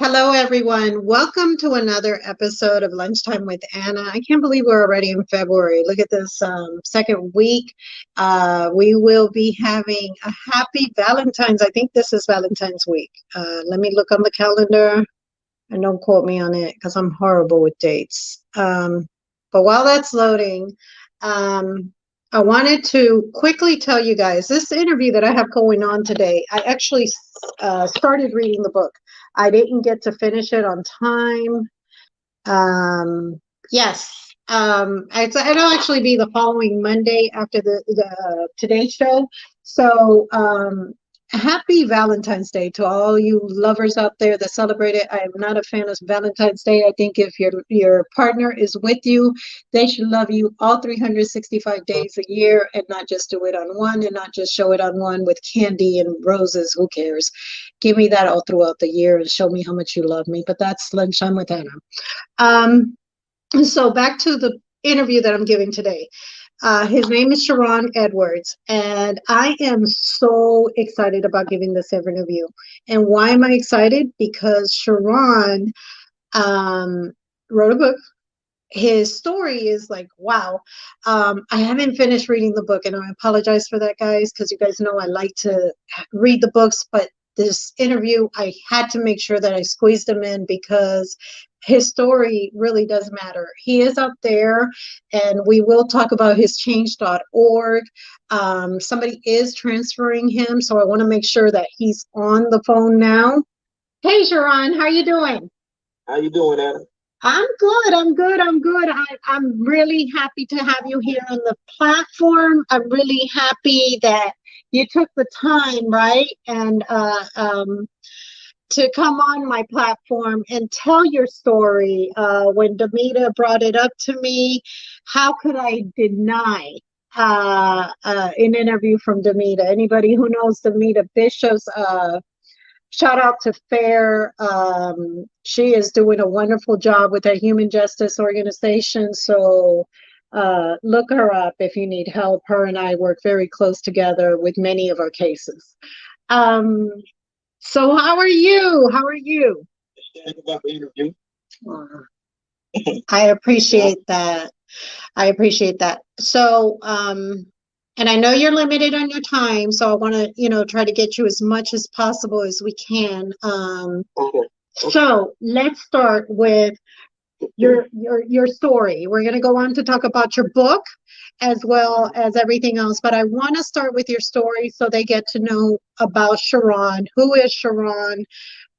Hello, everyone. Welcome to another episode of Lunchtime with Anna. I can't believe we're already in February. Look at this second week. We will be having a happy Valentine's. I think this is Valentine's week. Let me look on the calendar and don't quote me on it because I'm horrible with dates. But while that's loading, I wanted to quickly tell you guys this interview that I have going on today. I actually started reading the book. I didn't get to finish it on time. Yes, it'll actually be the following Monday after the Today Show. So, happy Valentine's Day to all you lovers out there that celebrate it. I am not a fan of Valentine's Day. I think if your partner is with you, they should love you all 365 days a year and not just do it on one and not just show it on one with candy and roses. Who cares? Give me that all throughout the year and show me how much you love me. But that's Lunchtime with Anna. So back to the interview that I'm giving today. His name is Sheron Edwards, and I am so excited about giving this interview. And why am I excited? Because Sheron wrote a book. His story is like, wow. I haven't finished reading the book, and I apologize for that, guys, because you guys know I like to read the books, but this interview, I had to make sure that I squeezed him in because his story really does matter. He is up there, and we will talk about his change.org. Somebody is transferring him, so I want to make sure that he's on the phone now. Hey, Sheron, how you doing? How you doing, Adam? I'm good. I'm really happy to have you here on the platform. I'm really happy that you took the time, right? And to come on my platform and tell your story. When Demita brought it up to me, how could I deny an interview from Demita? Anybody who knows Demita Bishop's shout out to Fair. She is doing a wonderful job with that human justice organization. So look her up if you need help. Her and I work very close together with many of our cases. So how are you? How are you? About the interview. I appreciate that. I appreciate that. So, and I know you're limited on your time, so I want to, try to get you as much as possible as we can. Okay. So let's start with your story. We're going to go on to talk about your book as well as everything else, but I want to start with your story so they get to know about Sheron. Who is Sheron?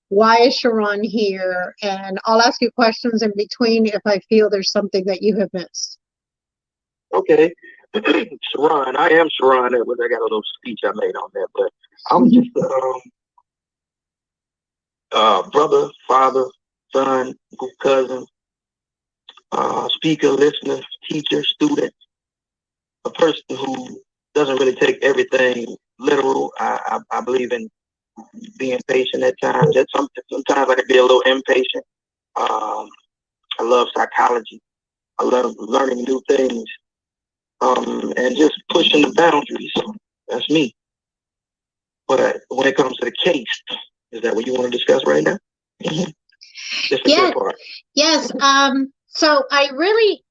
Why is Sheron here? And I'll ask you questions in between if I feel there's something that you have missed. Okay. Sheron, I am Sheron Edwards. I got a little speech I made on that, but I'm just brother, father, son, cousin, speaker, listener, teacher, student, a person who doesn't really take everything literal. I believe in being patient at times. Sometimes I can be a little impatient. I love psychology. I love learning new things. And just pushing the boundaries. That's me. But when it comes to the case, is that what you want to discuss right now? Just the good part. Yes. So I really,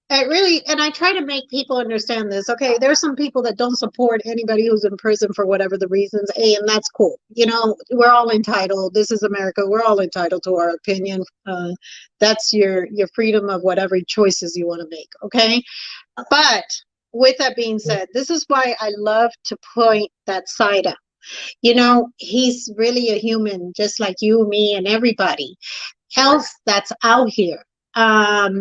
and I try to make people understand this. Okay, there's some people that don't support anybody who's in prison for whatever the reasons. And that's cool. We're all entitled. This is America. We're all entitled to our opinion. That's your freedom of whatever choices you want to make. Okay. But with that being said, this is why I love to point that side up. He's really a human, just like you, me, and everybody else that's out here. I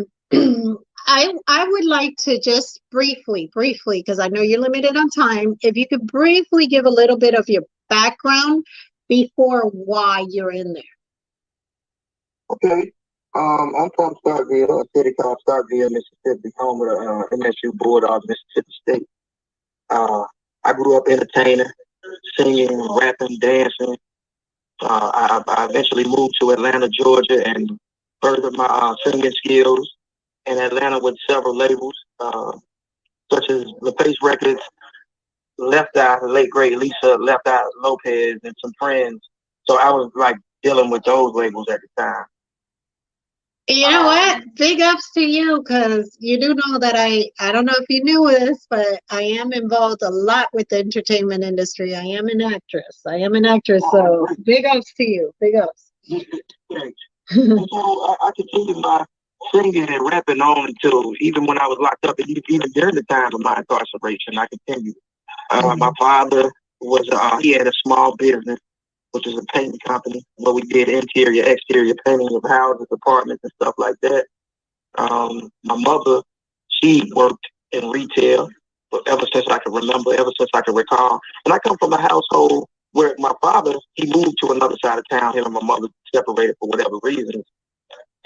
would like to just briefly, because I know you're limited on time, if you could briefly give a little bit of your background before why you're in there. Okay. I'm from Starkville, a city called Starkville, Mississippi, home of the MSU Bulldogs, Mississippi State. I grew up entertaining, singing, rapping, dancing. I eventually moved to Atlanta, Georgia, and furthered my singing skills in Atlanta with several labels, such as LaPace Records, Left Eye, the late great Lisa Left Eye Lopez, and some friends. So I was like dealing with those labels at the time. You know what? Big ups to you, because you do know that I don't know if you knew this, but I am involved a lot with the entertainment industry. I am an actress. So big ups to you. Big ups. Thanks. And so I continued my singing and rapping on until even when I was locked up, and even during the time of my incarceration, I continued. My father was he had a small business, which is a painting company where we did interior, exterior painting of houses, apartments, and stuff like that. My mother, she worked in retail ever since I could remember, ever since I could recall. And I come from a household where my father, he moved to another side of town. Him and my mother separated for whatever reasons.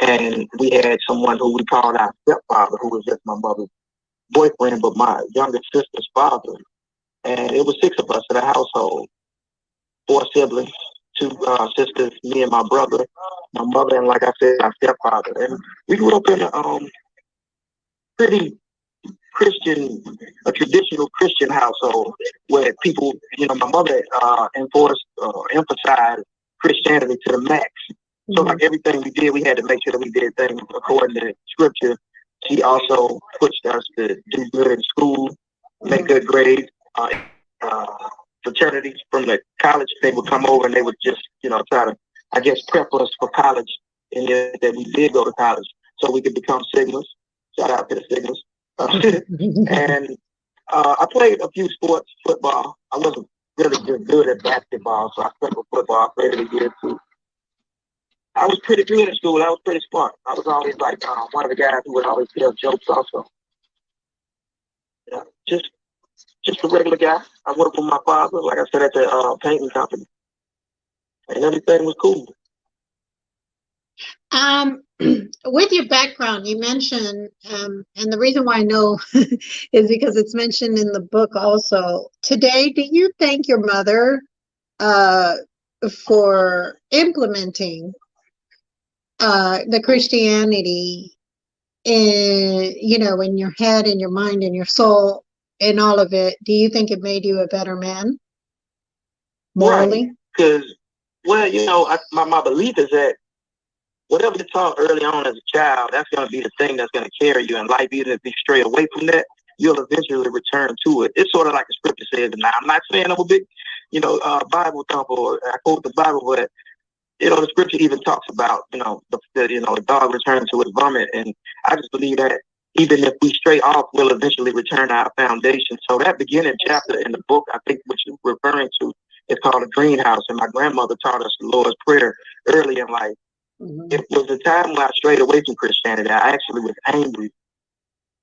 And we had someone who we called our stepfather, who was just my mother's boyfriend, but my younger sister's father. And it was 6 of us in the household, 4 siblings, 2 sisters, me and my brother, my mother, and like I said, my stepfather. And we grew up in a pretty Christian, a traditional Christian household where people, my mother emphasized Christianity to the max. So like everything we did, we had to make sure that we did things according to scripture. She also pushed us to do good in school, make good grades. Fraternities from the college, they would come over and they would just, try to, I guess, prep us for college. And that we did go to college so we could become Sigmas. Shout out to the Sigmas. And I played a few sports, football. I wasn't really good at basketball, so I stuck with football. I played it a year too. I was pretty good in school. I was pretty smart. I was always like one of the guys who would always tell jokes also. Yeah, just a regular guy. I worked with my father, like I said, at the painting company. And everything was cool. With your background, you mentioned, and the reason why I know is because it's mentioned in the book also. Today, do you thank your mother for implementing the Christianity in your head, in your mind, in your soul, in all of it? Do you think it made you a better man morally? Right. Because, my belief is that whatever you taught early on as a child, that's going to be the thing that's going to carry you in life. Even if you stray away from that, you'll eventually return to it. It's sort of like the scripture says. And I'm not saying I'm a big, Bible thumper, or I quote the Bible, but the scripture even talks about, the dog returning to its vomit. And I just believe that even if we stray off, we'll eventually return to our foundation. So that beginning chapter in the book, I think, which you're referring to, is called a greenhouse. And my grandmother taught us the Lord's Prayer early in life. It was a time when I strayed away from Christianity. I actually was angry.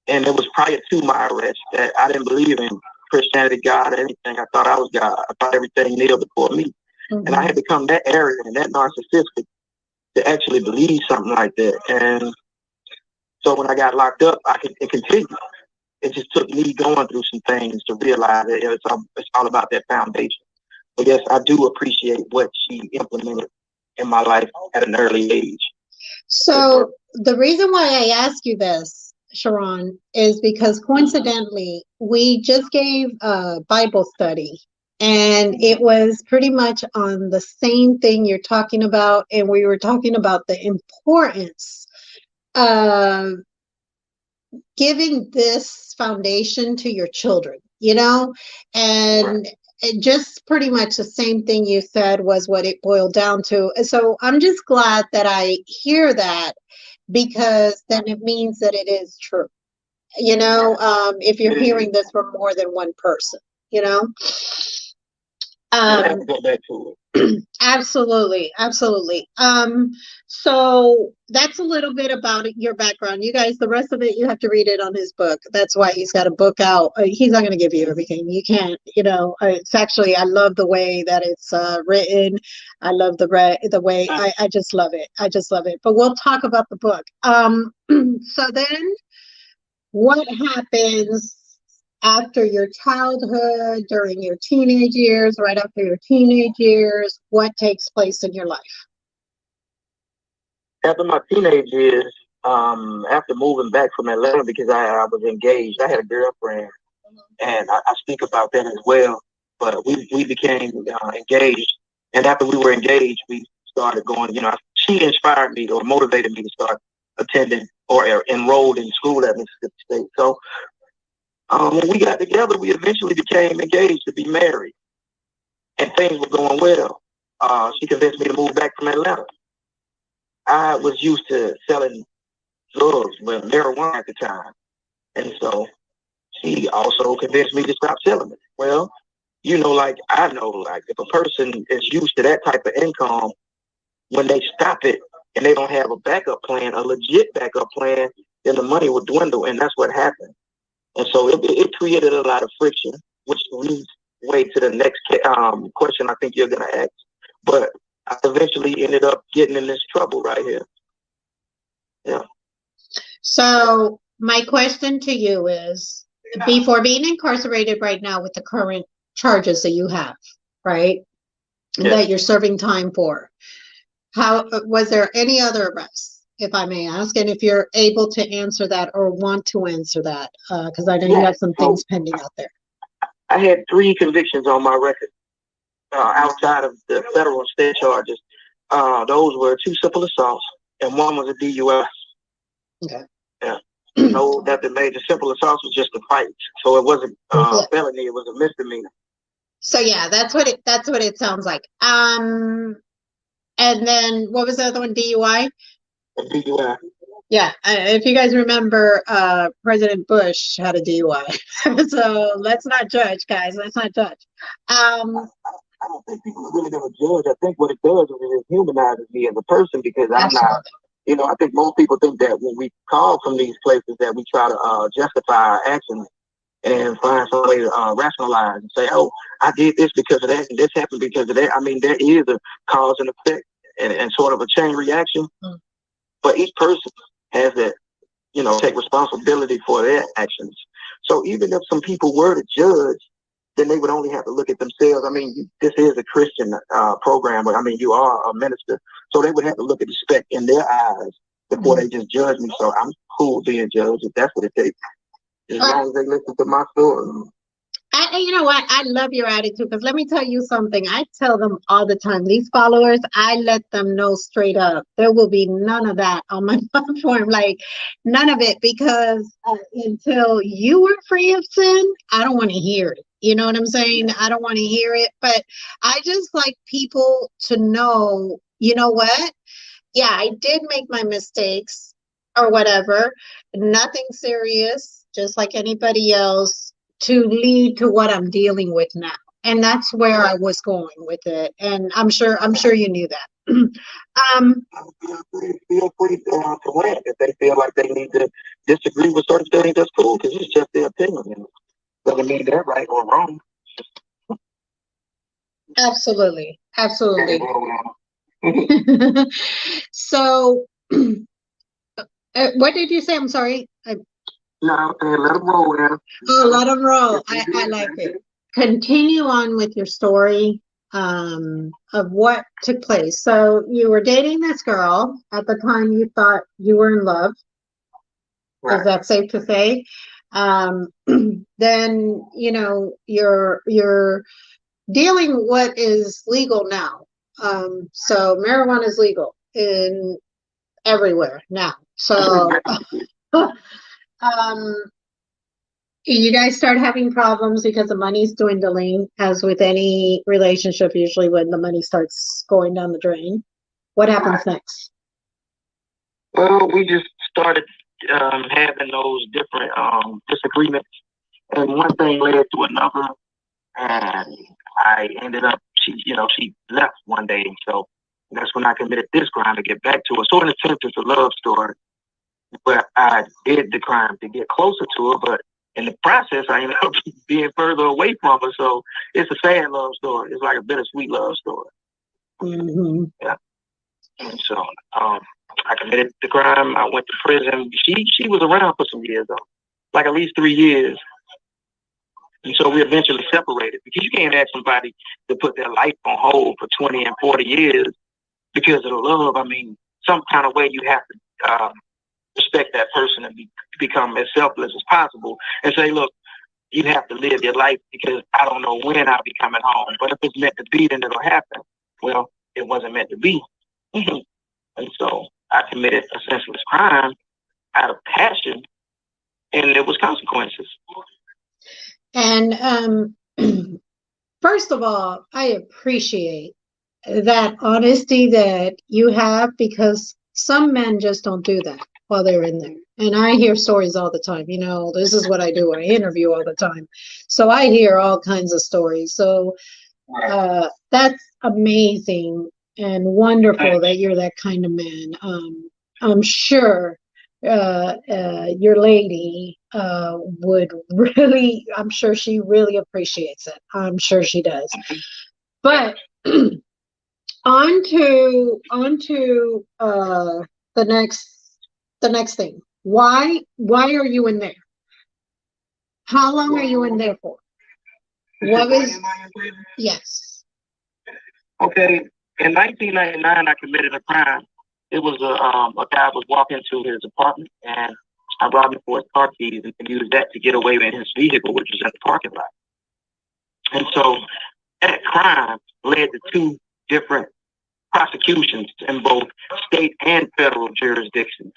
And it was prior to my arrest that I didn't believe in Christianity, God, or anything. I thought I was God. I thought everything kneeled before me. And I had become that arrogant and that narcissistic to actually believe something like that. And so when I got locked up, it continued. It just took me going through some things to realize that it's all about that foundation. But yes, I do appreciate what she implemented in my life at an early age. So the reason why I ask you this, Sheron, is because coincidentally, we just gave a Bible study, and it was pretty much on the same thing you're talking about. And we were talking about the importance of giving this foundation to your children, and just pretty much the same thing you said was what it boiled down to. So I'm just glad that I hear that, because then it means that it is true, if you're hearing this from more than one person, Go back to it. Absolutely. So that's a little bit about your background. You guys, the rest of it, you have to read it on his book. That's why he's got a book out. He's not going to give you everything. You can't, it's actually, I love the way that it's written. I love the way, I just love it. But we'll talk about the book. So then what happens after your childhood, during your teenage years, right after your teenage years? What takes place in your life? After my teenage years, after moving back from Atlanta, because I was engaged, I had a girlfriend, and I speak about that as well. But we became engaged, and after we were engaged, we started going. She inspired me or motivated me to start attending or enrolled in school at Mississippi State. So when we got together, we eventually became engaged to be married, and things were going well. She convinced me to move back from Atlanta. I was used to selling drugs, well, marijuana at the time, and so she also convinced me to stop selling it. Well, like I know, like if a person is used to that type of income, when they stop it and they don't have a backup plan, a legit backup plan, then the money will dwindle, and that's what happened. And so it created a lot of friction, which leads way to the next question I think you're going to ask. But I eventually ended up getting in this trouble right here. Yeah. So my question to you is, before being incarcerated right now with the current charges that you have, right, that you're serving time for, how was there any other arrests, if I may ask, and if you're able to answer that or want to answer that, because I know you have some things pending out there. I had 3 convictions on my record outside of the federal and state charges. Those were 2 simple assaults and 1 was a DUI. Okay. Yeah. No, nothing major. Simple assaults was just a fight, so it wasn't felony. It was a misdemeanor. So yeah, that's what it sounds like. And then what was the other one? DUI? A DUI. Yeah, if you guys remember, President Bush had a DUI. So let's not judge, guys. Let's not judge. I don't think people are really going to judge. I think what it does is it humanizes me as a person, because I'm not. I think most people think that when we call from these places that we try to justify our actions and find some way to rationalize and say, oh, I did this because of that and this happened because of that. I mean, there is a cause and effect and sort of a chain reaction. But each person has that, take responsibility for their actions. So even if some people were to judge, then they would only have to look at themselves. I mean, this is a Christian program, but I mean, you are a minister. So they would have to look at the speck in their eyes before they just judge me. So I'm cool being judged if that's what it takes. As long as they listen to my story. You know what? I love your attitude, because let me tell you something. I tell them all the time, these followers, I let them know straight up, there will be none of that on my platform, like none of it, because until you are free of sin, I don't want to hear it. You know what I'm saying? I don't want to hear it, but I just like people to know, you know what? Yeah, I did make my mistakes or whatever, nothing serious, just like anybody else, to lead to what I'm dealing with now. And that's where I was going with it. And I'm sure you knew that. Feel free to rant if they feel like they need to disagree with certain things. That's cool, because it's just their opinion. Doesn't mean they're right or wrong. Absolutely. So, what did you say? I'm sorry. No, let them roll now. Oh, let them roll. I like it. Continue on with your story of what took place. So you were dating this girl at the time. You thought you were in love. Right. Is that safe to say? Then you're dealing what is legal now. So marijuana is legal in everywhere now. So you guys start having problems because the money's dwindling, as with any relationship, usually when the money starts going down the drain. What happens next? Well, we just started having those different disagreements, and one thing led to another, and I ended up, she left one day, so that's when I committed this crime to get back to her. So in a sense, it's a love story, but I did the crime to get closer to her, but in the process, I ended up being further away from her. So it's a sad love story. It's like a bittersweet love story. Mm-hmm. Yeah. And so I committed the crime. I went to prison. She was around for some years, though, like at least 3 years. And so we eventually separated, because you can't ask somebody to put their life on hold for 20 and 40 years because of the love. I mean, some kind of way you have to respect that person and become as selfless as possible and say, look, you have to live your life, because I don't know when I'll be coming home. But if it's meant to be, then it'll happen. Well, it wasn't meant to be. Mhm. And so I committed a senseless crime out of passion, and there was consequences. And first of all, I appreciate that honesty that you have, because some men just don't do that while they're in there. And I hear stories all the time. You know, this is what I do. I interview all the time. So I hear all kinds of stories. So that's amazing and wonderful that you're that kind of man. I'm sure your lady would really, I'm sure she really appreciates it. I'm sure she does. But on to the next thing. Why are you in there? How long are you in there for? What is yes. Okay, in 1999, I committed a crime. It was a guy was walking into his apartment, and I robbed him for his car keys and used that to get away in his vehicle, which was at the parking lot. And so that crime led to two different prosecutions in both state and federal jurisdictions.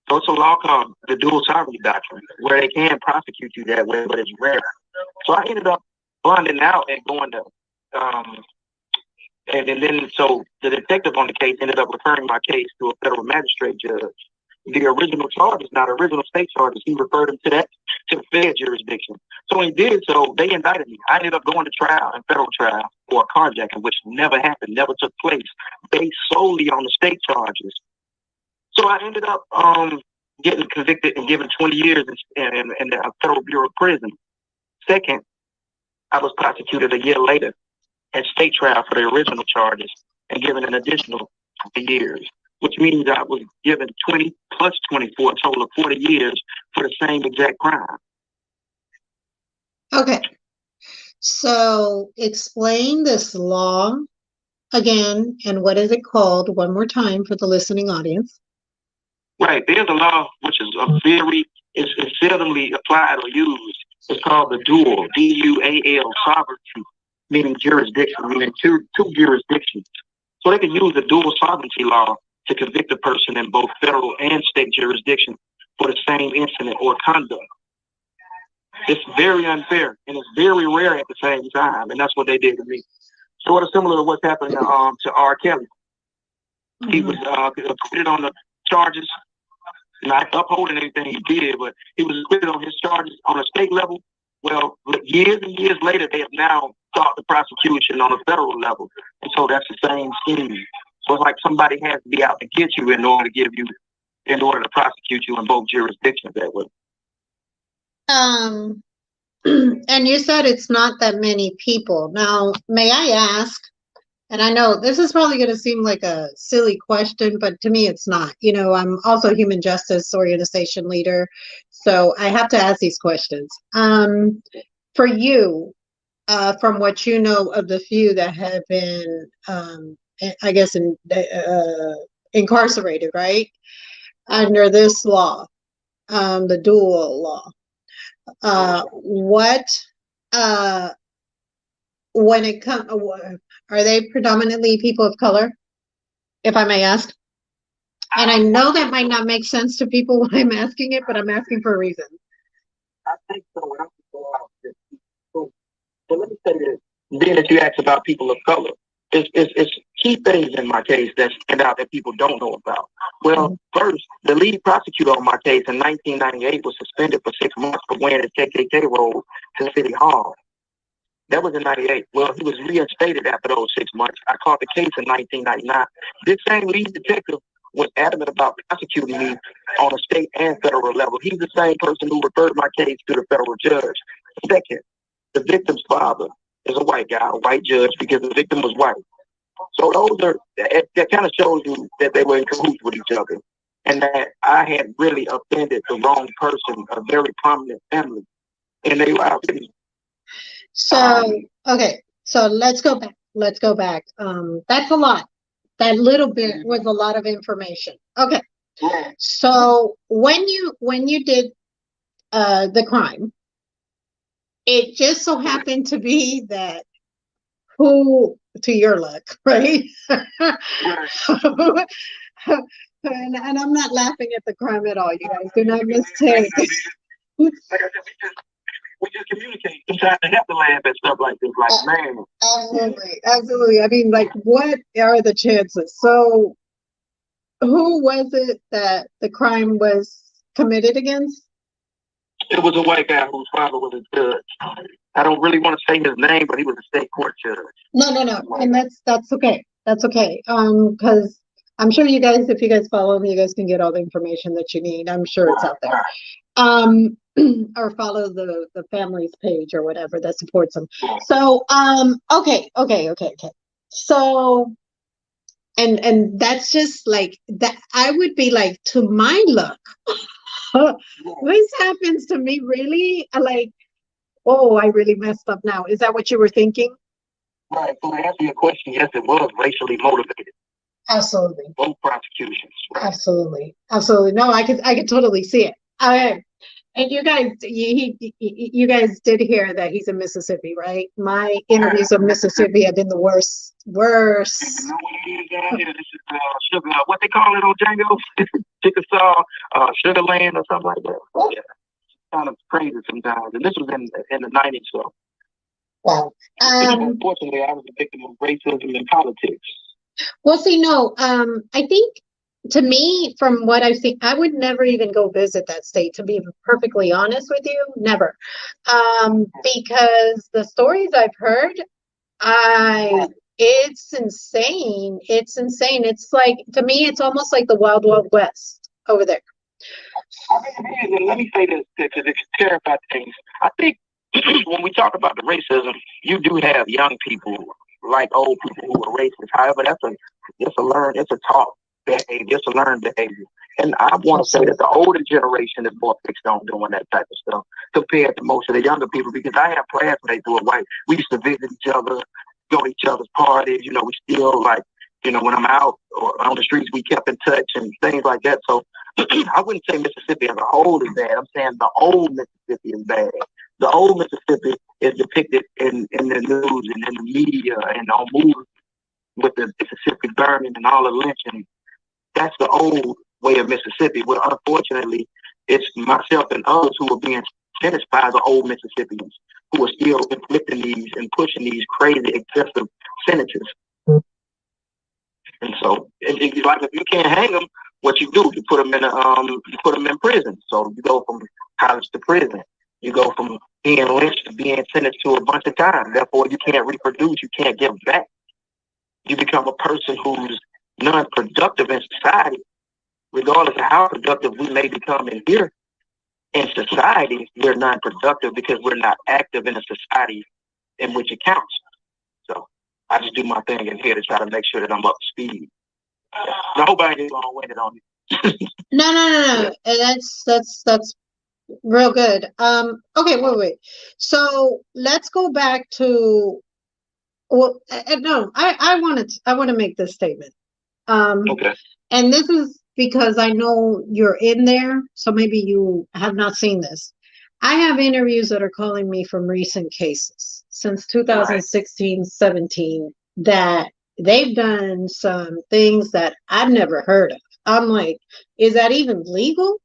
So it's a law called the dual sovereignty doctrine, where they can prosecute you that way, but it's rare. So I ended up bonding out and going to and then so the detective on the case ended up referring my case to a federal magistrate judge. The original charges, not original state charges, he referred them to that to the Fed jurisdiction. So when he did so, they indicted me. I ended up going to trial, in federal trial, for a carjacking, which never happened, never took place, based solely on the state charges. So I ended up getting convicted and given 20 years in the Federal Bureau of Prison. Second, I was prosecuted a year later at state trial for the original charges and given an additional 20 years, which means I was given 20 plus 24, a total of 40 years for the same exact crime. Okay. So explain this law again, and what is it called one more time for the listening audience? Right. There's a law which is is seldomly applied or used. It's called the dual, D-U-A-L, sovereignty, meaning jurisdiction, meaning two jurisdictions. So they can use the dual sovereignty law to convict a person in both federal and state jurisdiction for the same incident or conduct. It's very unfair, and it's very rare at the same time, and that's what they did to me. Sort of similar to what's happening to R. Kelly. He was acquitted on the charges, not upholding anything he did, but he was acquitted on his charges on a state level. Well, years and years later, they have now sought the prosecution on a federal level, and so that's the same scheme. So it's like somebody has to be out to get you in order to prosecute you in both jurisdictions that way. And you said it's not that many people. Now, may I ask, and I know this is probably going to seem like a silly question, but to me it's not. You know, I'm also a human justice organization leader, so I have to ask these questions. For you, from what you know of the few that have been, I guess, incarcerated, right, under this law, the dual law, what when it comes, are they predominantly people of color, if I may ask? And I know that might not make sense to people when I'm asking it, but I'm asking for a reason. I think so. But let me say this. Being that you asked about people of color, it's key things in my case that stand out that people don't know about. Well, first, the lead prosecutor on my case in 1998 was suspended for 6 months for wearing his KKK robe to City Hall. That was in 98. Well, he was reinstated after those 6 months. I caught the case in 1999. This same lead detective was adamant about prosecuting me on a state and federal level. He's the same person who referred my case to the federal judge. Second, the victim's father is a white guy, a white judge, because the victim was white. So that kind of shows you that they were in cahoots with each other, and that I had really offended the wrong person, a very prominent family, and they were out with me. So, okay, so let's go back. Let's go back. That's a lot. That little bit was a lot of information. Okay. So when you did the crime, it just so happened to be that who to your luck, right? Right. And I'm not laughing at the crime at all. You guys do not mistake. Like I said, we just communicate. Sometimes they have to laugh at stuff like this. Like, man, Absolutely, absolutely. I mean, like, what are the chances? So, who was it that the crime was committed against? it was a white guy whose father was a judge. I don't really want to say his name, but he was a state court judge. No, and that's okay. That's okay. Because I'm sure you guys, if you guys follow me, you guys can get all the information that you need. I'm sure it's out there. Or follow the family's page or whatever that supports them. So, okay. So, and that's just like that. I would be like, to my luck, this happens to me, really? Like, oh, I really messed up now. Is that what you were thinking? Right. So to answer your question, yes, it was racially motivated. Absolutely. Both prosecutions. Right. Absolutely. No, I could totally see it. And you guys did hear that he's in Mississippi, right? My interviews of Mississippi have been the worst. You know what it is down here? This is sugar. What they call it on Django? Chickasaw, Sugar Land or something like that. So, yeah, kind of crazy sometimes. And this was in the '90s, so. Wow. Unfortunately, I was a victim of racism in politics. Well, see, no, I think, to me, from what I've seen, I would never even go visit that state, to be perfectly honest with you, never. Because the stories I've heard, it's insane. It's insane. It's like, to me, it's almost like the Wild Wild West over there. I mean, it is, and let me say this, because it's terrified things. I think when we talk about the racism, you do have young people, like old people, who are racist. However, it's a taught behavior, it's a learned behavior. And I want to say that the older generation is more fixed on doing that type of stuff compared to most of the younger people, because I have classmates who are white. We used to visit each other, go to each other's parties. You know, we still, like, you know, when I'm out or on the streets, we kept in touch and things like that. So I wouldn't say Mississippi as a whole is bad. I'm saying the old Mississippi is bad. The old Mississippi is depicted in the news and in the media and on movies with the Mississippi burning and all the lynching. That's the old way of Mississippi. Well, unfortunately, it's myself and others who are being sentenced by the old Mississippians who are still inflicting these and pushing these crazy, excessive sentences. And so, like, if you can't hang them, what you do, you put them in prison. So you go from college to prison. You go from being lynched to being sentenced to a bunch of time. Therefore, you can't reproduce. You can't give back. You become a person who's non-productive in society, regardless of how productive we may become in here. In society, we're non-productive because we're not active in a society in which it counts. So I just do my thing in here to try to make sure that I'm up to speed. I hope I ain't gonna win it on you. No. That's real good. Okay, wait. So let's go back to, well, no, I want to make this statement. Okay. And this is because I know you're in there, so maybe you have not seen this. I have interviews that are calling me from recent cases since 2016, 17, that they've done some things that I've never heard of. I'm like, is that even legal?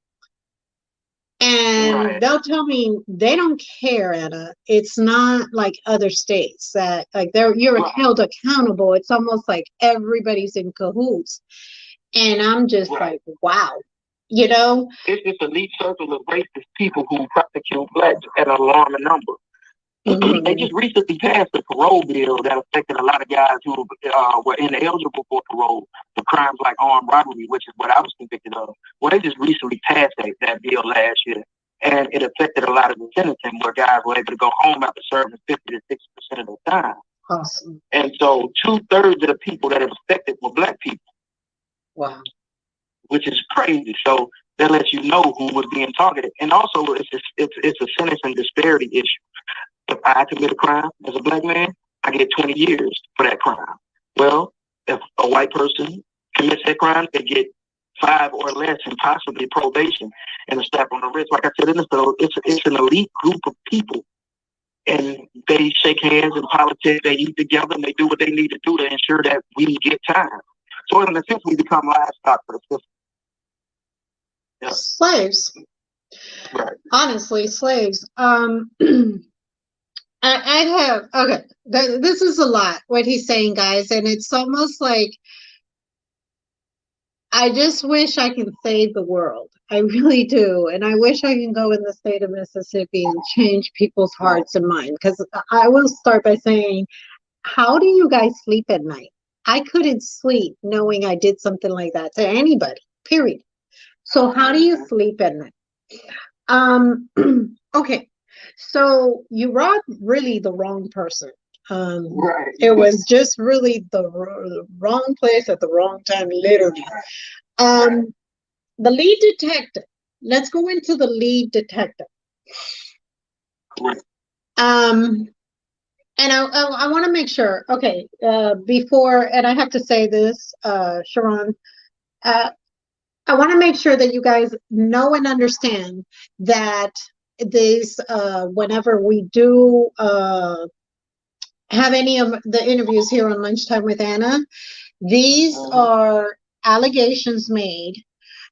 And they'll tell me they don't care, Anna. It's not like other states that, like, you're held accountable. It's almost like everybody's in cahoots. And I'm just like, wow, you know? It's this elite circle of racist people who prosecute blacks at an alarming number. Mm-hmm. They just recently passed a parole bill that affected a lot of guys who were ineligible for parole for crimes like armed robbery, which is what I was convicted of. Well, they just recently passed that bill last year, and it affected a lot of the sentencing where guys were able to go home after serving 50 to 60% of their time. Awesome. And so 2/3 of the people that it affected were black people. Wow. Which is crazy. So that lets you know who was being targeted. And also, it's a sentencing disparity issue. If I commit a crime as a black man, I get 20 years for that crime. Well, if a white person commits that crime, they get 5 or less and possibly probation and a slap on the wrist. Like I said, it's an elite group of people and they shake hands in politics. They eat together and they do what they need to do to ensure that we get time. So in a sense, we become livestock for the system. Yeah. Slaves. Right. Honestly, slaves. I have, okay, this is a lot, what he's saying, guys, and it's almost like, I just wish I can save the world. I really do. And I wish I can go in the state of Mississippi and change people's hearts and minds. Because I will start by saying, how do you guys sleep at night? I couldn't sleep knowing I did something like that to anybody, period. So how do you sleep at night? Okay. So you robbed really the wrong person. Right. It was just really the wrong place at the wrong time, literally. The lead detective. Let's go into the lead detective. Right. And I want to make sure. Okay. Before, and I have to say this, Sheron. I want to make sure that you guys know and understand that this, whenever we do have any of the interviews here on Lunchtime with Anna, these are allegations made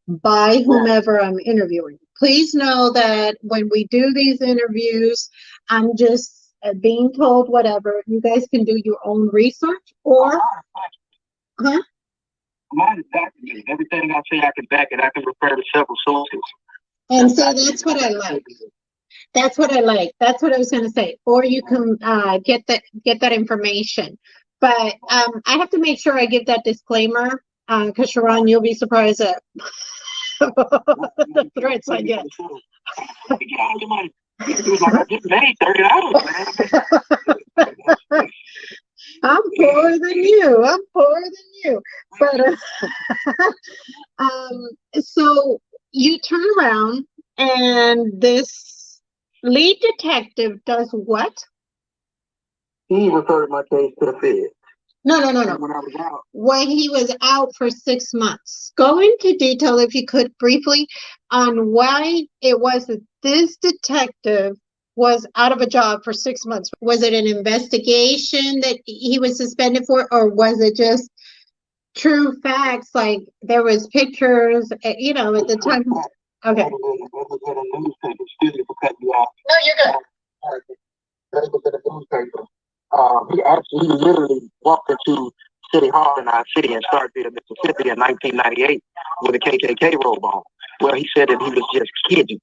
by whomever I'm interviewing. Please know that when we do these interviews, I'm just being told whatever. You guys can do your own research or... Huh? Mine is documented. Everything I say, I can back it. I can refer to several sources. And so that's what I like. That's what I like. That's what I was going to say. Or you can get that information. But I have to make sure I give that disclaimer because Sheron, you'll be surprised at the threats I get. I'm poorer than you. I'm poorer than you. But so you turn around and this lead detective does what? He referred my case to the Fed. No. When I was out. When he was out for 6 months. Go into detail, if you could, briefly, on why it was that this detective was out of a job for 6 months. Was it an investigation that he was suspended for, or was it just true facts, like there was pictures, you know, at the time? Okay. It was in a newspaper. Excuse me for cutting you off. No, you're good. It was in a newspaper. He literally walked into City Hall in our city in Starkville, Mississippi in 1998 with a KKK robe on. Well, he said that he was just kidding.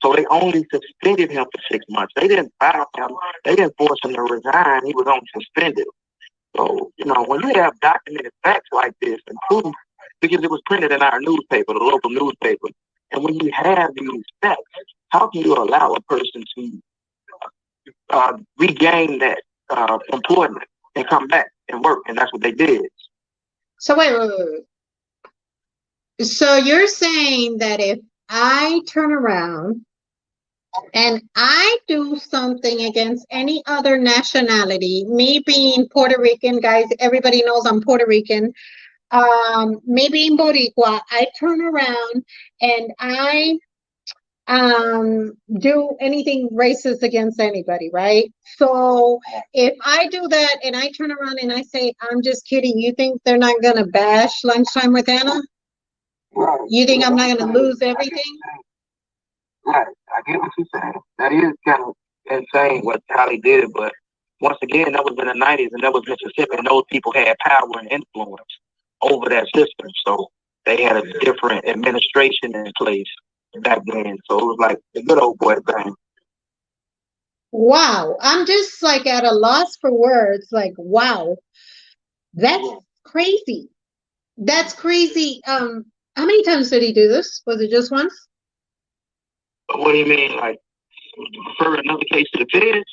So they only suspended him for 6 months. They didn't fire him. They didn't force him to resign. He was only suspended. So, you know, when you have documented facts like this and proof, because it was printed in our newspaper, the local newspaper, and when you have these facts, how can you allow a person to regain that employment and come back and work? And that's what they did. So wait. So you're saying that if I turn around and I do something against any other nationality, me being Puerto Rican, guys, everybody knows I'm Puerto Rican, maybe in Boricua, I turn around and I do anything racist against anybody, right? So if I do that and I turn around and I say, I'm just kidding, you think they're not going to bash Lunchtime with Anna? You think I'm not going to lose everything? Right, I get what you're saying. That is kind of insane how they did it, but once again, that was in the 90s, and that was Mississippi, and those people had power and influence over that system. So they had a different administration in place back then. So it was like the good old boy thing. Wow, I'm just like at a loss for words. Like, wow, that's crazy. That's crazy. How many times did he do this? Was it just once? What do you mean, like refer another case to the feds?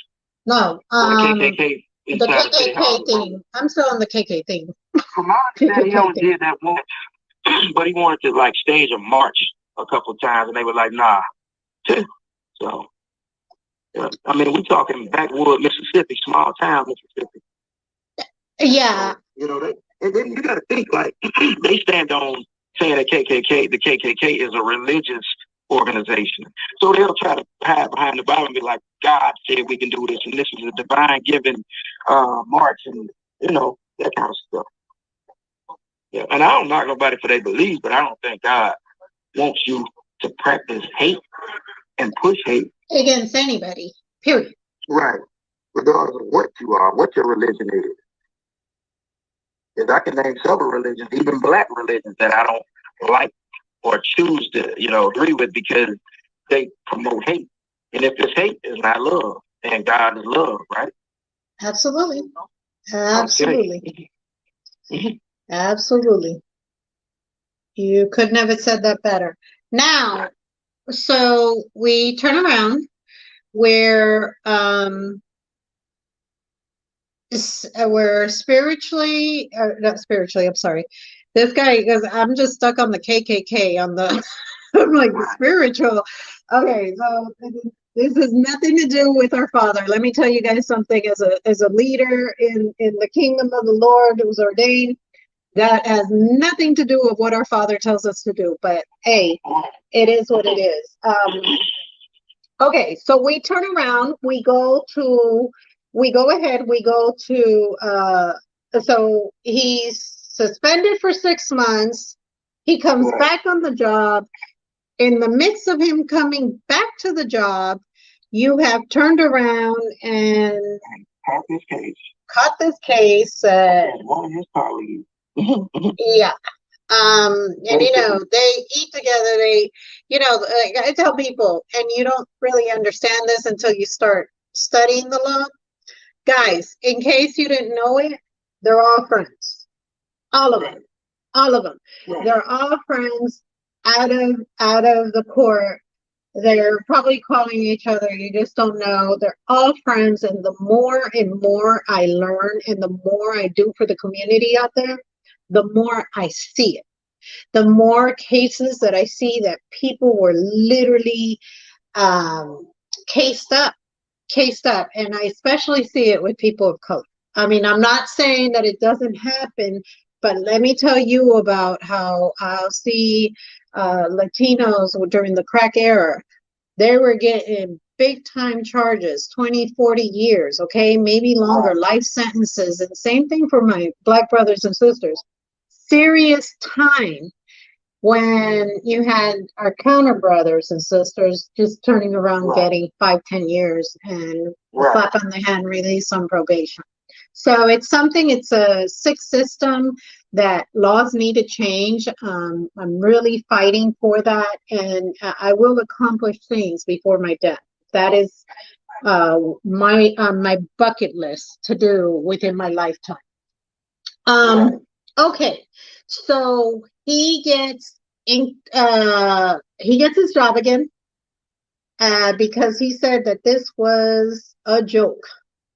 No, the KKK. The KKK thing. I'm still on the KKK thing. From my understanding, he only did that once, but he wanted to like stage a march a couple of times, and they were like, nah. So, yeah. I mean, we're talking backwood Mississippi, small town Mississippi. Yeah. So, you know, and then you got to think like they stand on saying that the KKK is a religious organization. So they'll try to hide behind the Bible and be like, God said we can do this, and this is a divine given march, and that kind of stuff. Yeah, and I don't knock nobody for their beliefs, but I don't think God wants you to practice hate and push hate against anybody. Period. Right. Regardless of what you are, what your religion is. Because I can name several religions, even black religions, that I don't like or choose to, agree with because they promote hate. And if it's hate, it's not love. And God is love, right? Absolutely. Absolutely. Okay. Absolutely. You could never said that better. Now, so we turn around where we're spiritually, not spiritually, I'm sorry. This guy, because I'm just stuck on the KKK on the, I'm like spiritual. Okay, so this has nothing to do with our Father. Let me tell you guys something. As a leader in the kingdom of the Lord who was ordained, that has nothing to do with what our Father tells us to do. But hey, it is what it is. Okay, so we turn around. We go ahead. We go to. So he's suspended for 6 months. He comes back on the job. In the midst of him coming back to the job, you have turned around and caught this case. One of his colleagues. Yeah. And they eat together. They, I tell people, and you don't really understand this until you start studying the law. Guys, in case you didn't know it, they're all friends. All of them. All of them. Right. They're all friends out of the court. They're probably calling each other. You just don't know. They're all friends. And the more and more I learn and the more I do for the community out there, the more I see it. The more cases that I see that people were literally cased up. And I especially see it with people of color. I mean, I'm not saying that it doesn't happen, but let me tell you about how I'll see Latinos during the crack era. They were getting big time charges, 20, 40 years, okay, maybe longer, life sentences. And same thing for my Black brothers and sisters. Serious time when you had our counter brothers and sisters just turning around getting 5-10 years and slap on the hand, release on probation. So it's a sick system that laws need to change. I'm really fighting for that, and I will accomplish things before my death. That is my bucket list to do within my lifetime. Okay, so he gets his job again because he said that this was a joke.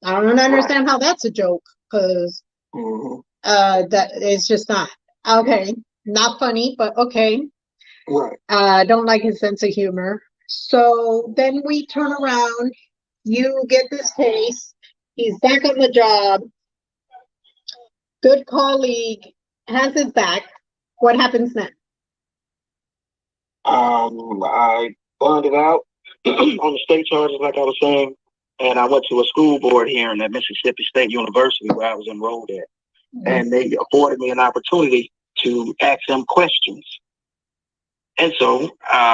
I don't understand how that's a joke because that it's just not. Okay, not funny, but okay. I don't like his sense of humor. So then we turn around. You get this case. He's back on the job. Good colleague has his back. What happens next? I bonded out on the state charges, like I was saying, and I went to a school board hearing at Mississippi State University where I was enrolled at, and they afforded me an opportunity to ask them questions. And so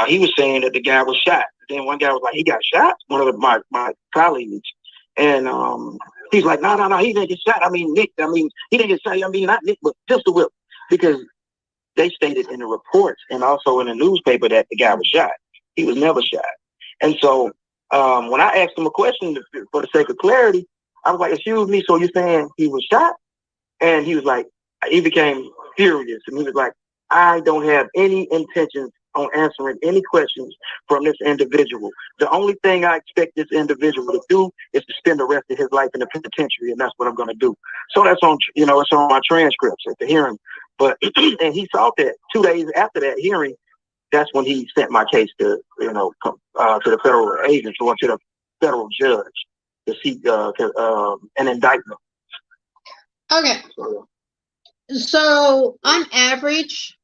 he was saying that the guy was shot. Then one guy was like, he got shot? One of my colleagues. And he's like, no, he didn't get shot. I mean, Nick, he didn't get shot. I mean, not Nick, but pistol whip. Because they stated in the reports and also in the newspaper that the guy was shot. He was never shot. And so when I asked him a question for the sake of clarity, I was like, excuse me, so you're saying he was shot? And he was like, he became furious. And he was like, I don't have any intentions on answering any questions from this individual. The only thing I expect this individual to do is to spend the rest of his life in the penitentiary, and that's what I'm going to do. So that's on, it's on my transcripts at the hearing. But and he saw that 2 days after that hearing, that's when he sent my case to, to the federal agents or to the federal judge to seek an indictment. Okay. So on average,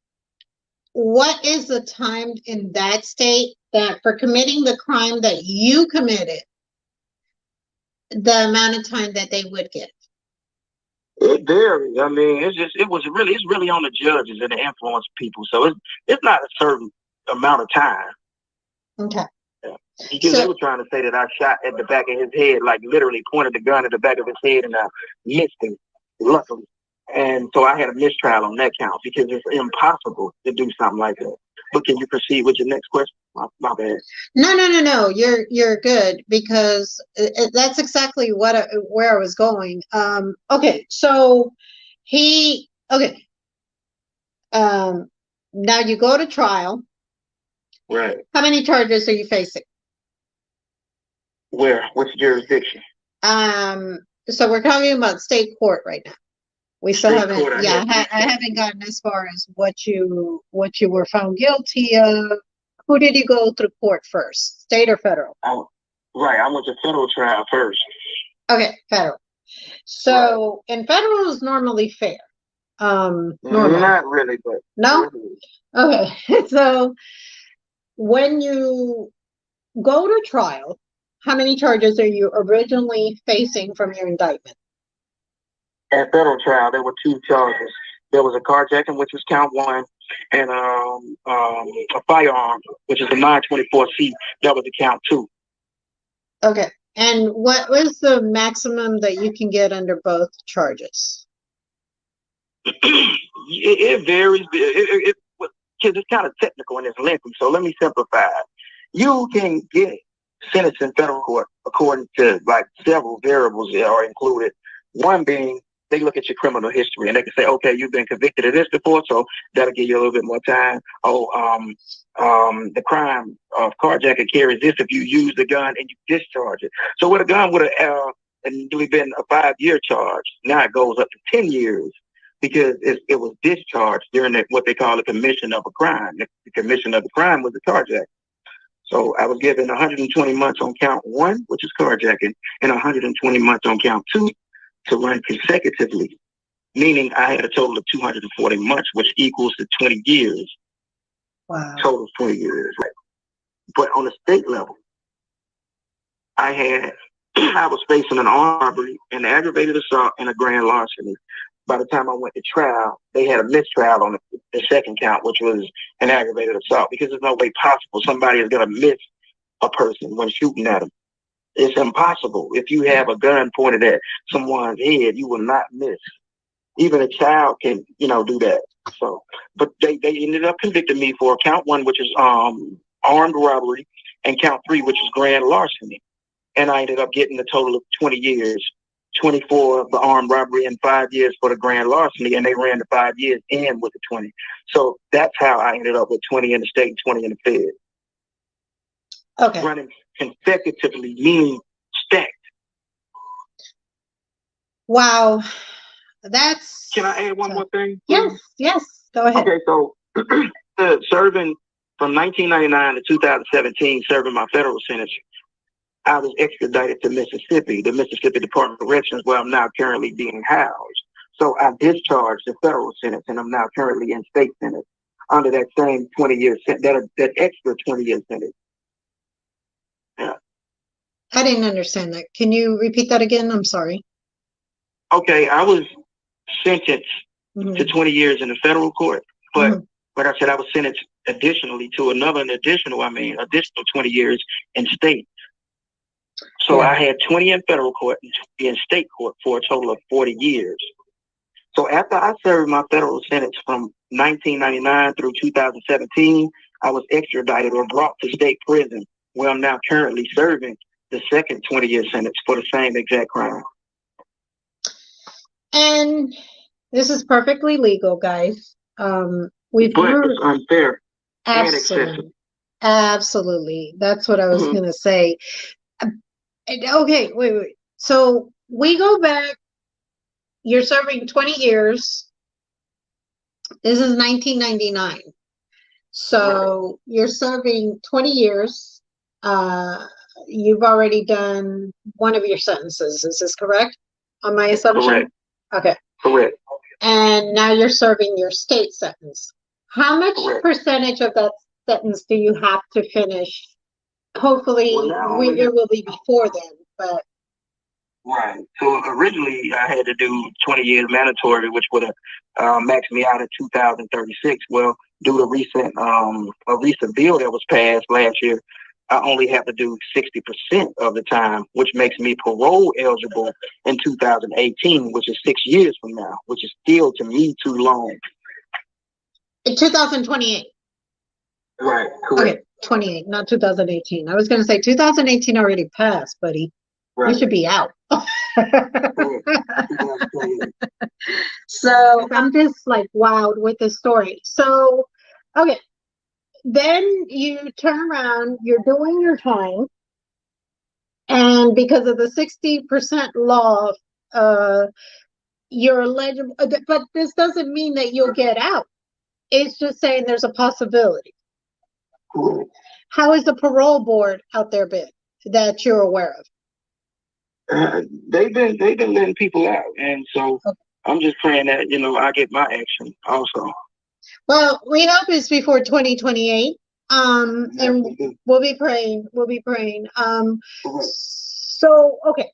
what is the time in that state that for committing the crime that you committed the amount of time that they would give? It varies. I mean, it's really on the judges and the influence people. So it's not a certain amount of time. Okay. Yeah. Because they were trying to say that I shot at the back of his head, like literally pointed the gun at the back of his head, and I missed him, luckily. And so I had a mistrial on that count because it's impossible to do something like that. But can you proceed with your next question? My bad. No. You're good, because that's exactly where I was going. Okay, so okay. Now you go to trial. Right. How many charges are you facing? Where? Which jurisdiction? So we're talking about state court right now. We still State haven't, court, I haven't gotten as far as what you were found guilty of. Who did you go through court first, state or federal? Right, I went to federal trial first. Okay, federal. So, and federal is normally fair. Not really, but no. Okay, so when you go to trial, how many charges are you originally facing from your indictment? At federal trial, there were 2 charges. There was a carjacking, which was count 1, and a firearm, which is a 924C, that was the count 2. Okay, and what was the maximum that you can get under both charges? It varies. Because it's kind of technical and it's lengthy. So let me simplify. You can get sentenced in federal court according to like several variables that are included. One being, they look at your criminal history and they can say, okay, you've been convicted of this before, so that'll give you a little bit more time. The crime of carjacking carries this if you use the gun and you discharge it. So with a gun would have initially been a 5-year charge. Now it goes up to 10 years because it was discharged during what they call the commission of a crime. The commission of the crime was the carjacking. So I was given 120 months on count 1, which is carjacking, and 120 months on count 2 to run consecutively, meaning I had a total of 240 months, which equals to 20 years. Wow. Total 20 years. Right? But on the state level, I was facing an armed robbery, an aggravated assault, and a grand larceny. By the time I went to trial, they had a mistrial on the second count, which was an aggravated assault, because there's no way possible somebody is going to miss a person when shooting at them. It's impossible. If you have a gun pointed at someone's head, you will not miss. Even a child can, do that. So, but they ended up convicting me for count 1, which is armed robbery, and count 3, which is grand larceny. And I ended up getting a total of 20 years. 24 of the armed robbery and 5 years for the grand larceny, and they ran the 5 years in with the 20. So that's how I ended up with 20 in the state and 20 in the fed. Okay. Running consecutively, meaning stacked. Wow. That's... Can I add one more thing? Yes. Go ahead. Okay, so serving from 1999 to 2017, serving my federal sentence, I was extradited to Mississippi, the Mississippi Department of Corrections, where I'm now currently being housed. So I discharged the federal sentence, and I'm now currently in state sentence under that same 20-year sentence, that extra 20-year sentence. Yeah. I didn't understand that. Can you repeat that again? I'm sorry. Okay, I was sentenced to 20 years in the federal court, but like I said, I was sentenced additionally to additional 20 years in state. So I had 20 in federal court and 20 in state court for a total of 40 years. So after I served my federal sentence from 1999 through 2017, I was extradited or brought to state prison, where I'm now currently serving the second 20-year sentence for the same exact crime. And this is perfectly legal, guys. But it's unfair and excessive. Absolutely. That's what I was going to say. Okay, wait. So we go back. You're serving 20 years. This is 1999. So you're serving 20 years. You've already done one of your sentences. Is this correct? On my assumption? Correct. Okay. Correct. And now you're serving your state sentence. How much percentage of that sentence do you have to finish? Hopefully, it will be before then, but... Right. So originally I had to do 20 years mandatory, which would have maxed me out at 2036. Well, due to a recent bill that was passed last year, I only have to do 60% of the time, which makes me parole eligible in 2018, which is 6 years from now, which is still to me too long. In 2028. Right. Correct. Okay, 28, not 2018. I was going to say 2018 already passed, buddy. Right. You should be out. So I'm just like wowed with this story. So, okay, then you turn around, you're doing your time, and because of the 60% law, you're eligible. But this doesn't mean that you'll get out. It's just saying there's a possibility. Cool. How is the parole board out there been that you're aware of? They've been letting people out, and so okay. I'm just praying that I get my action also. Well, we hope it's before 2028. And we'll be praying. We'll be praying. So okay,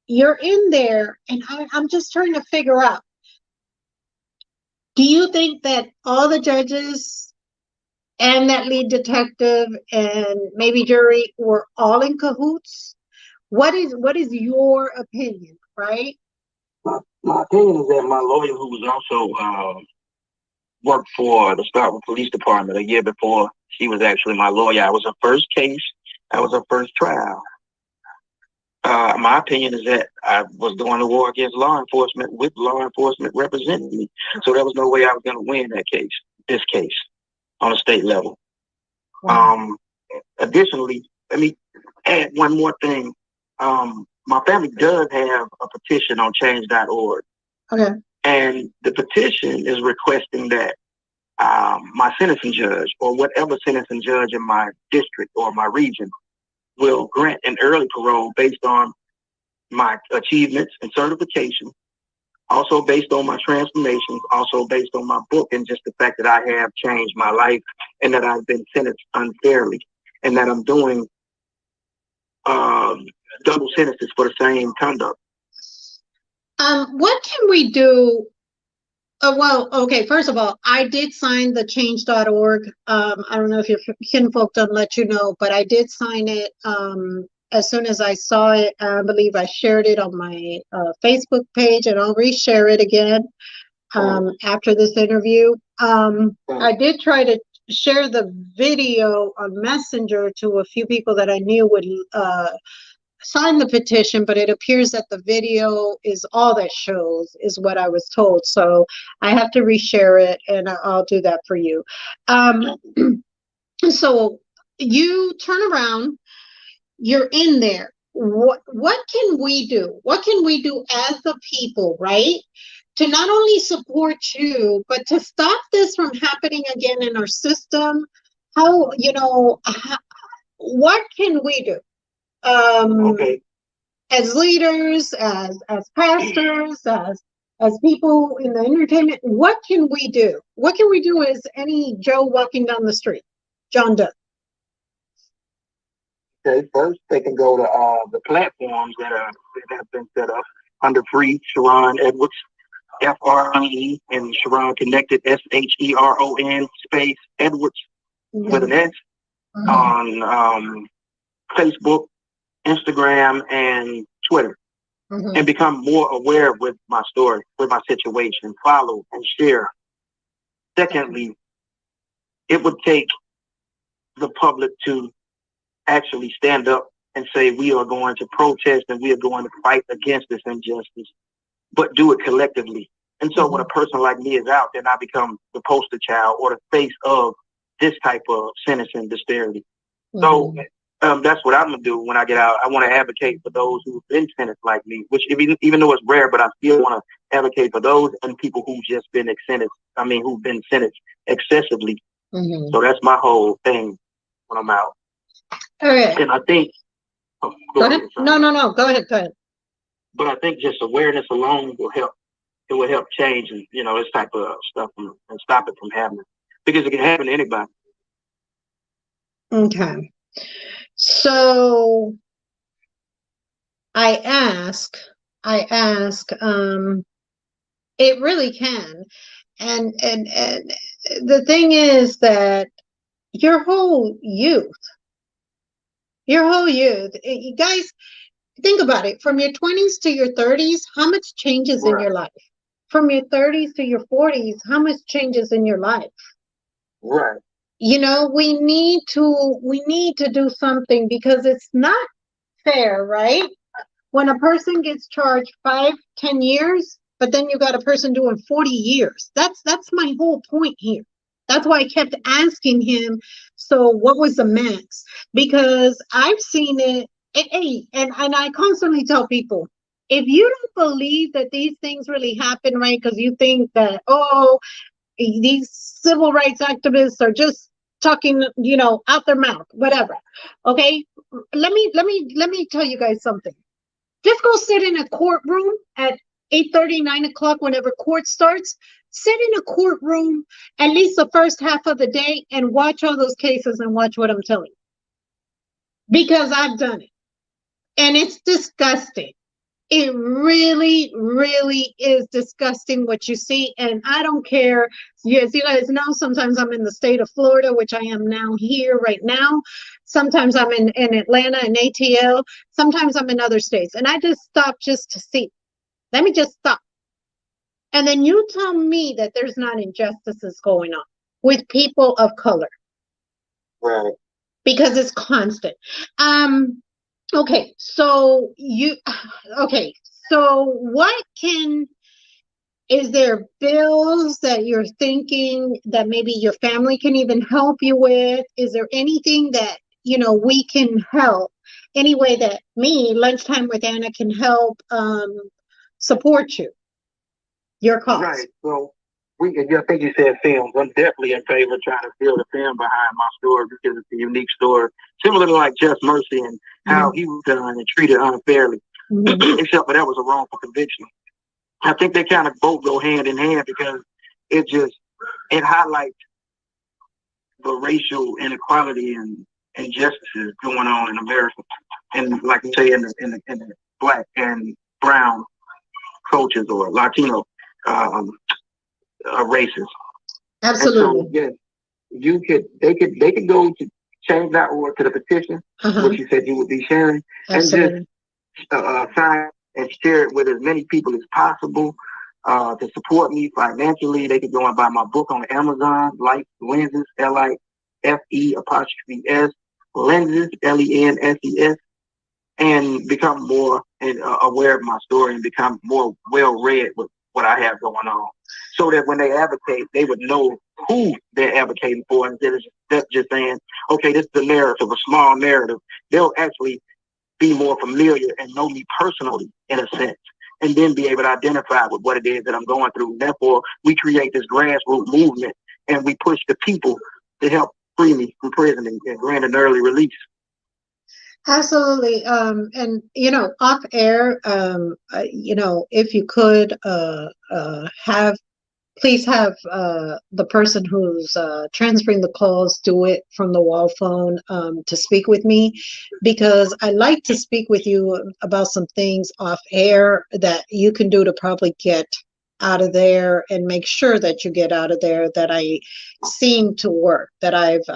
you're in there, and I'm just trying to figure out. Do you think that all the judges and that lead detective and maybe jury were all in cahoots? What is your opinion, right? My opinion is that my lawyer, who was also worked for the Starkville Police Department a year before she was actually my lawyer. I was her first case. I was her first trial. My opinion is that I was going to war against law enforcement with law enforcement representing me. So there was no way I was going to win this case, on a state level. Wow. Additionally, let me add one more thing. My family does have a petition on change.org. Okay. And the petition is requesting that my sentencing judge or whatever sentencing judge in my district or my region will grant an early parole based on my achievements and certification, also based on my transformations, also based on my book, and just the fact that I have changed my life and that I've been sentenced unfairly and that I'm doing double sentences for the same conduct. What can we do? Well, okay, first of all, I did sign the change.org. I don't know if your kinfolk doesn't let you know, but I did sign it as soon as I saw it. I believe I shared it on my Facebook page, and I'll reshare it again after this interview. I did try to share the video on Messenger to a few people that I knew would sign the petition, but it appears that the video is all that shows, is what I was told. So I have to reshare it, and I'll do that for you. So you turn around, you're in there. What can we do? What can we do as the people, right? To not only support you, but to stop this from happening again in our system? What can we do? Okay. As leaders, as pastors, as people in the entertainment, what can we do? What can we do as any Joe walking down the street, John Doe? Okay, first they can go to the platforms that have been set up under free Sheron Edwards, FRE, and Sheron Connected, SHERON space Edwards with an S on Facebook, Instagram, and Twitter, and become more aware with my story, with my situation, follow and share. Secondly, it would take the public to actually stand up and say, we are going to protest and we are going to fight against this injustice, but do it collectively. And so when a person like me is out, then I become the poster child or the face of this type of sentencing disparity. So that's what I'm going to do when I get out. I want to advocate for those who've been sentenced like me, which even though it's rare, but I still want to advocate for those and people who've just been who've been sentenced excessively. So that's my whole thing when I'm out. Okay. And I think... Go ahead. No. Go ahead. But I think just awareness alone will help. It will help change, this type of stuff and stop it from happening. Because it can happen to anybody. Okay. So I ask, it really can. And the thing is that your whole youth, you guys, think about it. From your 20s to your 30s, how much changes in Right. your life? From your 30s to your 40s, how much changes in your life? Right. You know, we need to do something because it's not fair, right? When a person gets charged 5, 10 years, but then you got a person doing 40 years. That's my whole point here. That's why I kept asking him, so what was the max? Because I've seen it, and I constantly tell people, if you don't believe that these things really happen, right? Because you think that, oh, these civil rights activists are just talking, out their mouth, whatever. Okay, let me tell you guys something. Just go sit in a courtroom at 8:30, 9 o'clock, whenever court starts. Sit in a courtroom at least the first half of the day and watch all those cases and watch what I'm telling you. Because I've done it. And it's disgusting. It really, really is disgusting what you see. And I don't care. As you guys know, sometimes I'm in the state of Florida, which I am now here right now. Sometimes I'm in Atlanta and ATL. Sometimes I'm in other states. And I just stop just to see. Let me just stop. And then you tell me that there's not injustices going on with people of color. Right. Because it's constant. Okay, so what is there bills that you're thinking that maybe your family can even help you with? Is there anything that, we can help? Any way that Lunchtime with Anna, can help support your cause? Right. So I think you said films. I'm definitely in favor of trying to build a film behind my story because it's a unique story, similar to like Just Mercy and how he was done and treated unfairly. Except for that was a wrongful conviction. I think they kind of both go hand in hand because it highlights the racial inequality and injustices going on in America, and like you say, in the black and brown cultures or Latino races. Absolutely. And so, they could go to change.org to the petition, which you said you would be sharing, Absolutely. and just sign and share it with as many people as possible. To support me financially, they could go and buy my book on Amazon, Life Lenses, LIFE''S, Lenses, LENSES, and become more aware of my story and become more well read with what I have going on, so that when they advocate, they would know who they're advocating for instead of just saying, okay, this is the narrative, a small narrative. They'll actually be more familiar and know me personally in a sense, and then be able to identify with what it is that I'm going through. Therefore, we create this grassroots movement and we push the people to help free me from prison and grant an early release. Absolutely. And off air, if you could please have the person who's transferring the calls do it from the wall phone to speak with me, because I like to speak with you about some things off air that you can do to probably get out of there and make sure that you get out of there, that I seem to work, that I've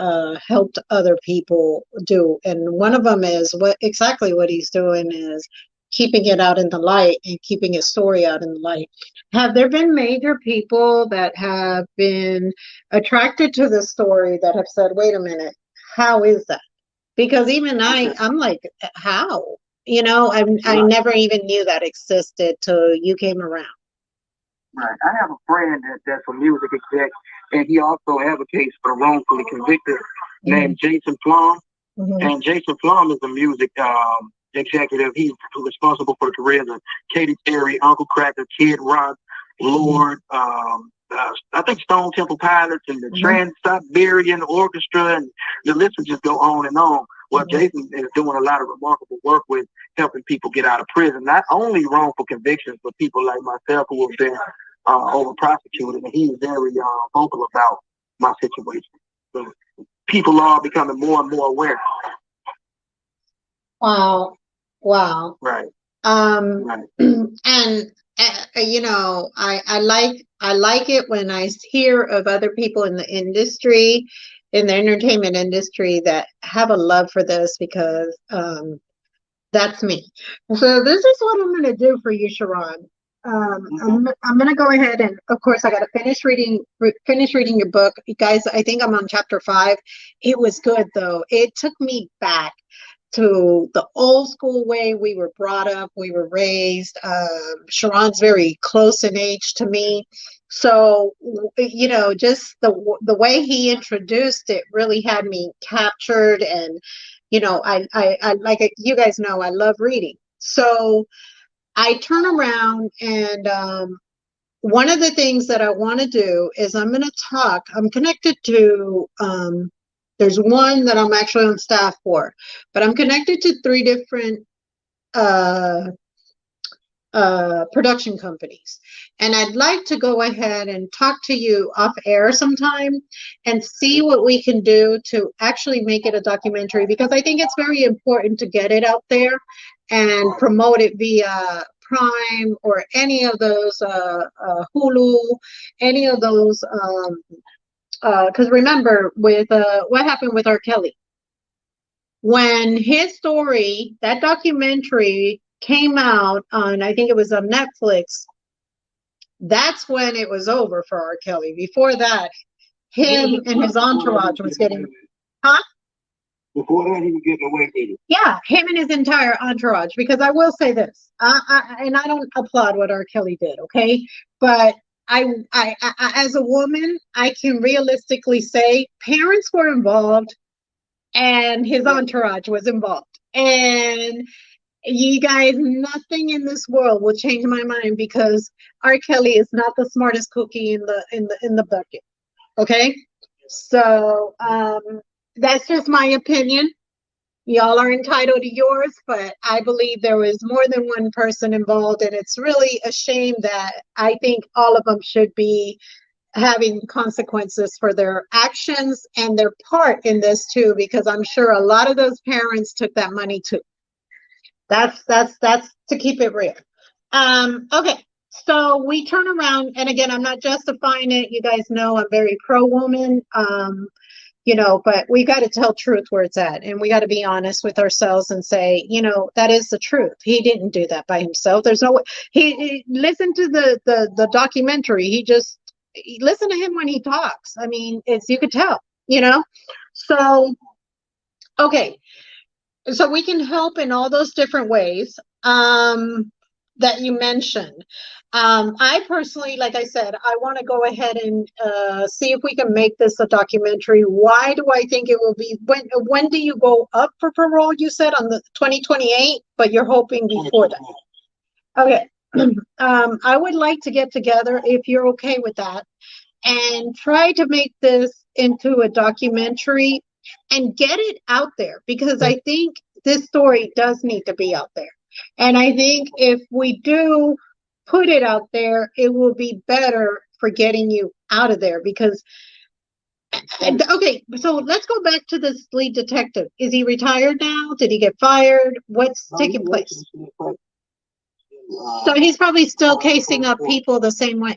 helped other people do. And one of them is what he's doing is keeping it out in the light and keeping his story out in the light. Have there been major people that have been attracted to the story that have said, wait a minute, how is that? Because even I'm like, how? I never even knew that existed till you came around. Right. I have a friend that's a music exec, and he also advocates for the wrongfully convicted, named Jason Plum. And Jason Plum is a music executive. He's responsible for the careers of Katy Perry, Uncle Kracker, Kid Rock, Lord, I think Stone Temple Pilots, and the Trans-Siberian Orchestra, and the list would just go on and on. Well, Jason is doing a lot of remarkable work with helping people get out of prison, not only wrongful convictions, but people like myself who have been over prosecuted, and he's very vocal about my situation. So people are becoming more and more aware. Wow. Right. Right. And you know, I like it when I hear of other people in the industry, in the entertainment industry, that have a love for this, because that's me. So this is what I'm going to do for you, Sheron. I'm going to go ahead, and of course I got to finish reading your book, you guys. I think I'm on chapter 5. It was good though. It took me back to the old school way we were brought up, we were raised. Sheron's very close in age to me. So, you know, just the way he introduced it really had me captured. And, you know, I like it. You guys know I love reading. So I turn around, and one of the things that I want to do is I'm connected to, there's one that I'm actually on staff for, but I'm connected to 3 different uh, production companies. And I'd like to go ahead and talk to you off air sometime and see what we can do to actually make it a documentary, because I think it's very important to get it out there and promote it via Prime or any of those, Hulu, any of those, because remember with what happened with R. Kelly, when his story, that documentary came out on, I think it was on Netflix, that's when it was over for R. Kelly. Before that, him and his entourage was getting, huh? Before that, he was getting away with it. Yeah, him and his entire entourage. Because I will say this, and I don't applaud what R. Kelly did, okay? But I, as a woman, I can realistically say parents were involved and his entourage was involved. And you guys, nothing in this world will change my mind, because R. Kelly is not the smartest cookie in the bucket. Okay, so that's just my opinion. Y'all are entitled to yours, but I believe there was more than one person involved, and it's really a shame that I think all of them should be having consequences for their actions and their part in this too, because I'm sure a lot of those parents took that money too. That's to keep it real. Okay, so we turn around, and again, I'm not justifying it. You guys know I'm very pro woman. You know, but we got to tell truth where it's at, and we got to be honest with ourselves and say, you know, that is the truth. He didn't do that by himself. There's no way. He listen to the documentary. Listen to him when he talks. I mean, it's, you could tell, you know. So okay, so we can help in all those different ways that you mentioned. I personally, like I said, I want to go ahead and see if we can make this a documentary. Why do I think it will be? When do you go up for parole? You said on the 2028, but you're hoping before that. Okay. I would like to get together, if you're okay with that, and try to make this into a documentary and get it out there, because I think this story does need to be out there. And I think if we do put it out there, it will be better for getting you out of there. Because, okay, so let's go back to this lead detective. Is he retired now? Did he get fired? What's taking place? So he's probably still casing up people the same way.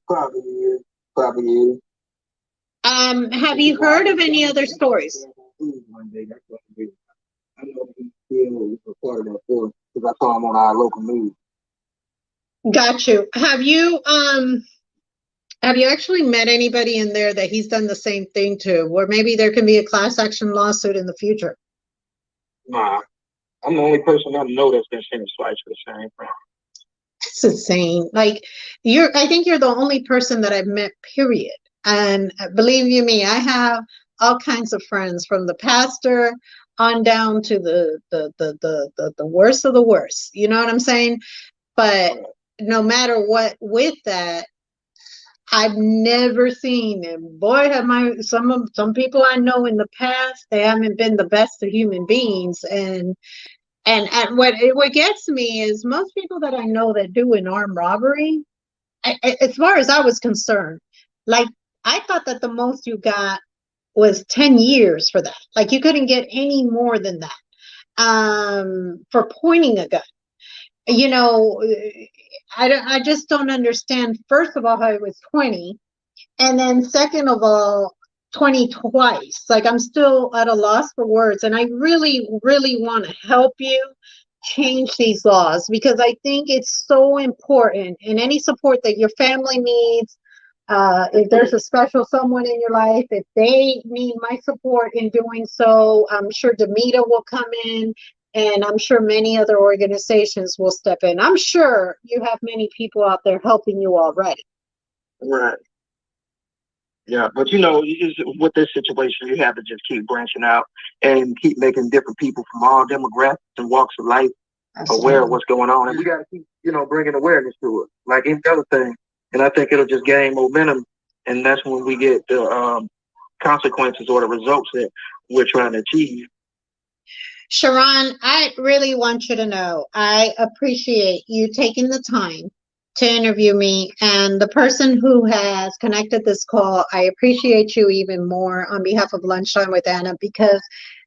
Probably is. Probably is. Have you heard of any other stories? I know he still was part of that force, because I saw him on our local news. Got you. Have you actually met anybody in there that he's done the same thing to, or maybe there can be a class action lawsuit in the future? Nah, I'm the only person I know that's been sentenced twice for the same crime. It's insane. Like, I think you're the only person that I've met, period. And believe you me, I have all kinds of friends, from the pastor on down to the worst of the worst. You know what I'm saying? But no matter what, with that, I've never seen them. Boy, have some people I know in the past, they haven't been the best of human beings. And what gets me is most people that I know that do an armed robbery, as far as I was concerned, like, I thought that the most you got was 10 years for that. Like, you couldn't get any more than that. for pointing a gun. You know, I just don't understand, first of all, how he was 20. And then second of all, 20 twice. Like, I'm still at a loss for words. And I really, really want to help you change these laws, because I think it's so important. And any support that your family needs, if there's a special someone in your life, if they need my support in doing so, I'm sure Demita will come in, and I'm sure many other organizations will step in. I'm sure you have many people out there helping you already. Right. Yeah, but you know, with this situation, you have to just keep branching out and keep making different people from all demographics and walks of life aware of what's going on, and we got to keep, you know, bringing awareness to it, like any other thing. And I think it'll just gain momentum, and that's when we get the consequences or the results that we're trying to achieve. Sheron, I really want you to know I appreciate you taking the time to interview me, and the person who has connected this call, I appreciate you even more on behalf of Lunchtime with Anna, because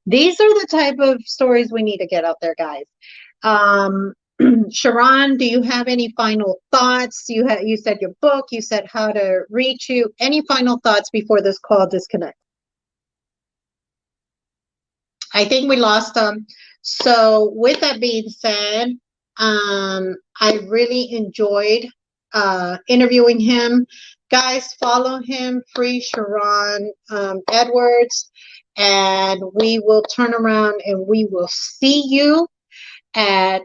these are the type of stories we need to get out there, guys. Sheron, do you have any final thoughts? You said your book, you said how to reach you. Any final thoughts before this call disconnects? I think we lost them. So with that being said, I really enjoyed interviewing him. Guys, follow him, Free Sheron Edwards, and we will turn around and we will see you at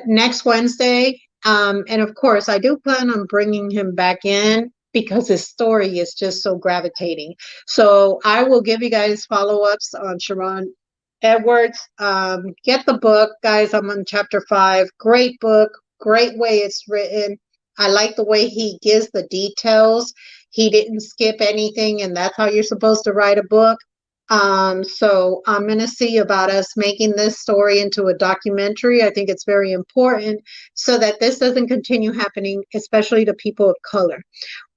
next Wednesday. And of course, I do plan on bringing him back in because his story is just so gravitating. So I will give you guys follow-ups on Sheron Edwards. Get the book, guys. I'm on chapter 5. Great book, great way it's written. I like the way he gives the details. He didn't skip anything, and that's how you're supposed to write a book. So I'm going to see about us making this story into a documentary. I think it's very important so that this doesn't continue happening, especially to people of color.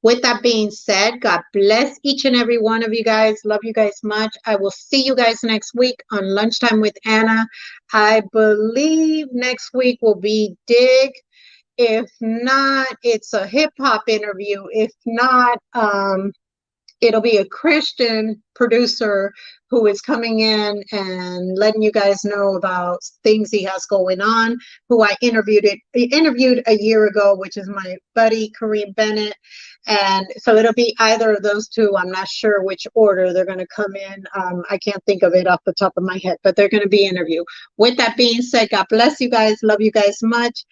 With that being said, God bless each and every one of you guys. Love you guys much. I will see you guys next week on Lunchtime with Anna. I believe next week will be Dig. If not, it's a hip hop interview. If not, it'll be a Christian producer who is coming in and letting you guys know about things he has going on, who I interviewed a year ago, which is my buddy Kareem Bennett. And so it'll be either of those two. I'm not sure which order they're going to come in. I can't think of it off the top of my head, but they're going to be interviewed. With that being said, God bless you guys. Love you guys much.